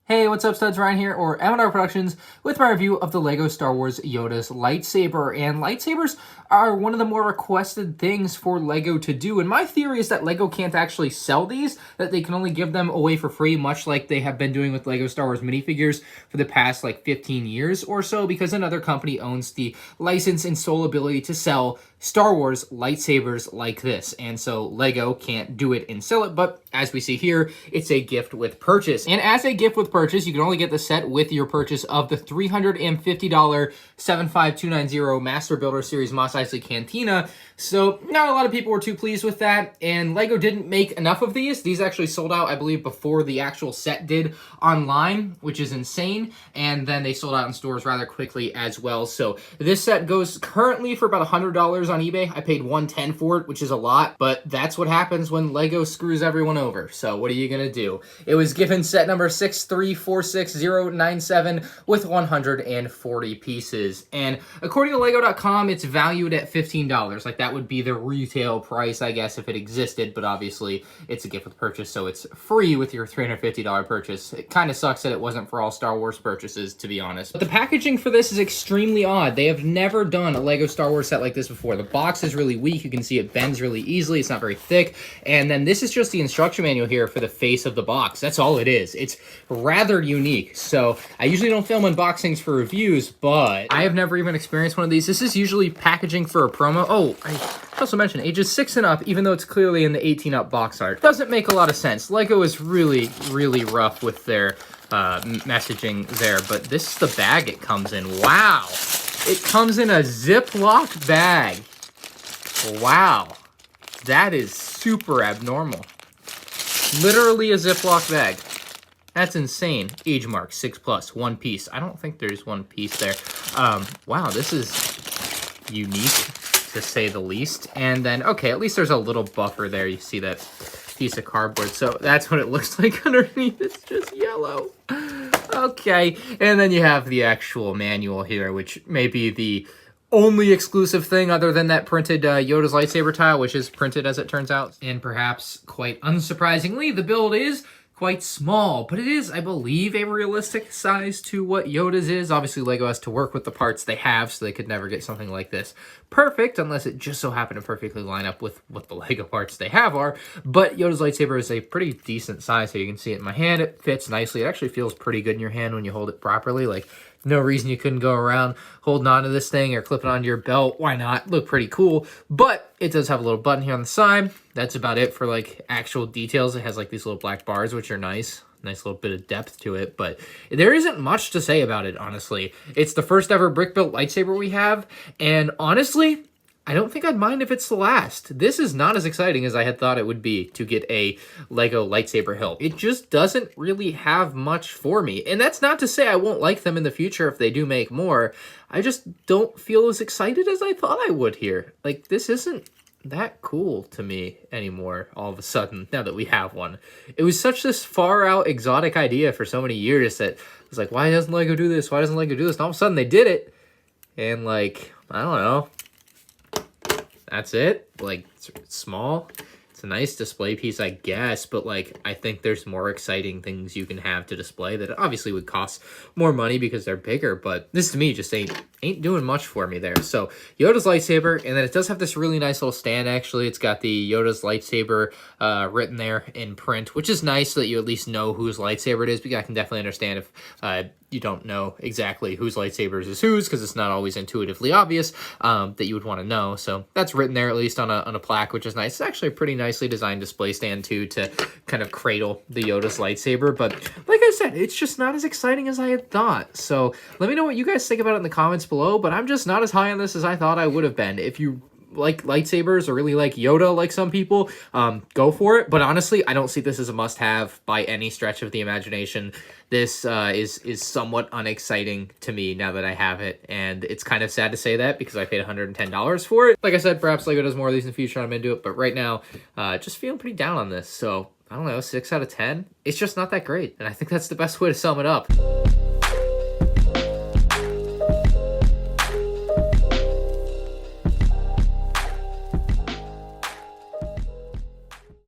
Hey, what's up, studs? Ryan here, or MandRproductions, with my review of the LEGO Star Wars YODA'S Lightsaber. And lightsabers are one of the more requested things for LEGO to do. And my theory is that LEGO can't actually sell these, that they can only give them away for free, much like they have been doing with LEGO Star Wars minifigures for the past, 15 years or so, because another company owns the license and sole ability to sell Star Wars lightsabers like this. And so LEGO can't do it and sell it, but as we see here, it's a gift with purchase. And as a gift with purchase, you can only get the set with your purchase of the $350 75290 Master Builder Series Mos Eisley Cantina. So not a lot of people were too pleased with that, and LEGO didn't make enough of these. These actually sold out, I believe, before the actual set did online, which is insane, and then they sold out in stores rather quickly as well. So this set goes currently for about $100 on eBay. I paid $110 for it, which is a lot, but that's what happens when LEGO screws everyone over. So what are you gonna do? It was given set number 6346097 with 140 pieces, and according to Lego.com, it's valued at $15. Like, that would be the retail price, I guess, if it existed, but obviously it's a gift with purchase, so it's free with your $350 purchase. It kind of sucks that it wasn't for all Star Wars purchases, to be honest. But the packaging for this is extremely odd. They have never done a LEGO Star Wars set like this before. The box is really weak. You can see it bends really easily. It's not very thick. And then this is just the instruction manual here for the face of the box. That's all it is. It's rather unique. So I usually don't film unboxings for reviews, but I have never even experienced one of these. This is usually packaging for a promo. Oh, I also mentioned ages 6 and up, even though it's clearly in the 18 up box art. Doesn't make a lot of sense. LEGO is really, really rough with their messaging there, but this is the bag it comes in. Wow. It comes in a Ziploc bag. Wow. That is super abnormal. Literally a Ziploc bag. That's insane. Age mark, 6+, one piece. I don't think there's one piece there. Wow, this is unique, to say the least. And then, okay, at least there's a little buffer there. You see that piece of cardboard. So that's what it looks like underneath. It's just yellow. Okay, and then you have the actual manual here, which may be the only exclusive thing other than that printed Yoda's lightsaber tile, which is printed as it turns out. And perhaps, quite unsurprisingly, the build is quite small, but it is, I believe, a realistic size to what Yoda's is. Obviously, LEGO has to work with the parts they have, so they could never get something like this perfect, unless it just so happened to perfectly line up with what the LEGO parts they have are. But Yoda's lightsaber is a pretty decent size, so you can see it in my hand. It fits nicely. It actually feels pretty good in your hand when you hold it properly. Like, no reason you couldn't go around holding onto this thing or clipping onto your belt. Why not? Look pretty cool. But it does have a little button here on the side. That's about it for, actual details. It has, these little black bars, which are nice. Nice little bit of depth to it. But there isn't much to say about it, honestly. It's the first ever brick-built lightsaber we have. And honestly, I don't think I'd mind if it's the last. This is not as exciting as I had thought it would be to get a LEGO lightsaber hilt. It just doesn't really have much for me. And that's not to say I won't like them in the future if they do make more. I just don't feel as excited as I thought I would here. This isn't that cool to me anymore all of a sudden, now that we have one. It was such this far out exotic idea for so many years that I was like, why doesn't LEGO do this? Why doesn't LEGO do this? And all of a sudden they did it. And I don't know. That's it. It's small. It's a nice display piece, I guess, but I think there's more exciting things you can have to display that obviously would cost more money because they're bigger, but this to me just ain't doing much for me there. So Yoda's lightsaber, and then it does have this really nice little stand, actually. It's got the Yoda's lightsaber written there in print, which is nice so that you at least know whose lightsaber it is, but I can definitely understand if you don't know exactly whose lightsabers is whose, because it's not always intuitively obvious that you would want to know. So that's written there, at least on a plaque, which is nice. It's actually a pretty nicely designed display stand too, to kind of cradle the Yoda's lightsaber. But like I said, it's just not as exciting as I had thought. So let me know what you guys think about it in the comments below, but I'm just not as high on this as I thought I would have been. If you like lightsabers or really like Yoda, like some people, go for it. But honestly, I don't see this as a must-have by any stretch of the imagination. This is somewhat unexciting to me now that I have it, and it's kind of sad to say that because I paid $110 for it. Like I said, perhaps LEGO does more of these in the future, I'm into it, but right now, just feeling pretty down on this. So I don't know, 6 out of 10. It's just not that great, and I think that's the best way to sum it up.